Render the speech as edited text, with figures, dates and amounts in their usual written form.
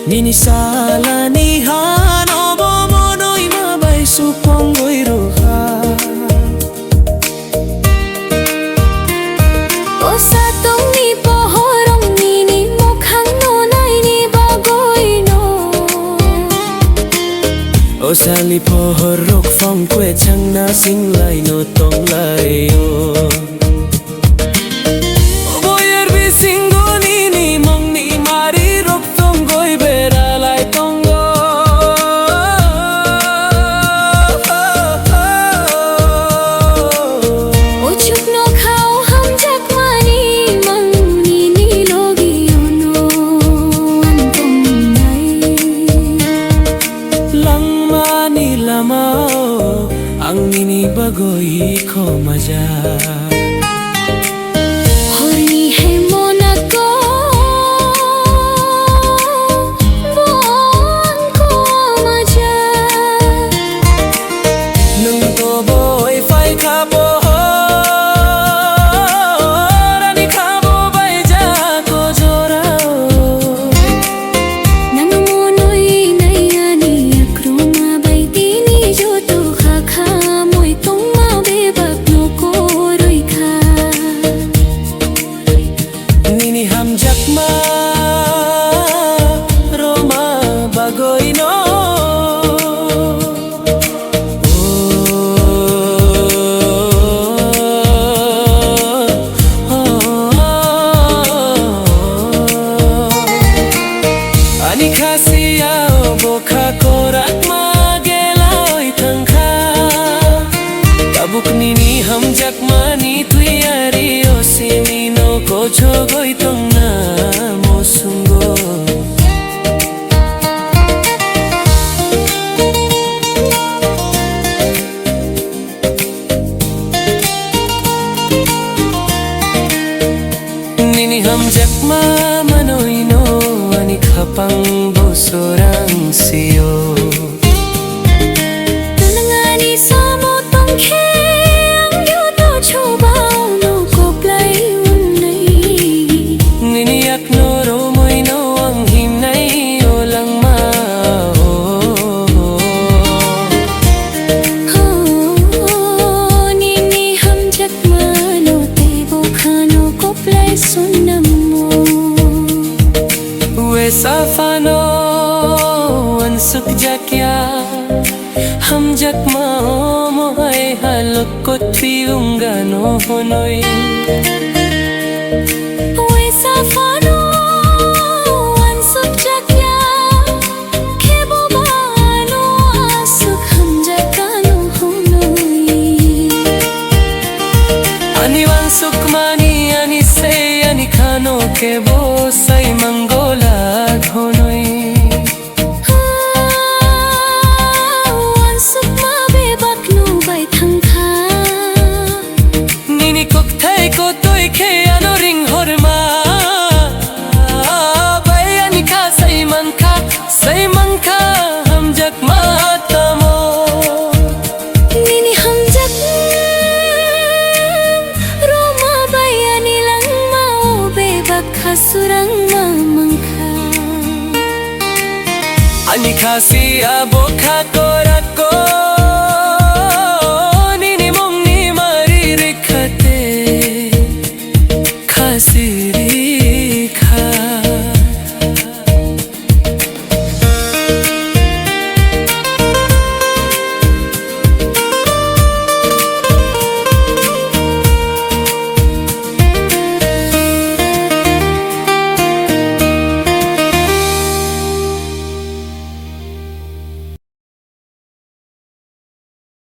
Nini sala ni han obo monoy mabay suponggoy roha. O sa tong ni pohorong nini mukhang nonay ni bagoy no. O sali pohorok phong kwe chang na sing lai no tong lai o. Ang nini bagoy ko maja Hori hai mona ko buong ko maja Nung to boy fai ka bo Rani ka bo bai ja ko jorao Nang monoy nai ani akroma bai tini jo to kha kha moi tong ma be bak no ko roi kha Nini ham jak ma Roma bagoy no Ani khasiya bokha korak ma geloi thangkha Tabuk nini ham jak mani tuyari o simi no ko chogoi tong na mo sungo Nini ham jak ma manoi no ani khapang bosorang siyo Tanangani samo tong khe ang yu to chobao no ko play unai Nini yak no ro moi no ang him nai o lang ma Nini ham jak ma no te bo khano ko play sunamo We safano an suk jakya Ham jak ma mo hai halok ko triunga no honoi We safano an suk jakya khebo bano asuk ham jakano honoi Ani wan suk mani ani se ani khano ke bo sai mangola honoi Nini kok thai ko toi khe ano ring horma Bai ani kha sai man kha ham jak ma tamo Nini ham jak Roma bai ani lang ma o be bakha surang ma mangkha Ani khasi abo kha korak ko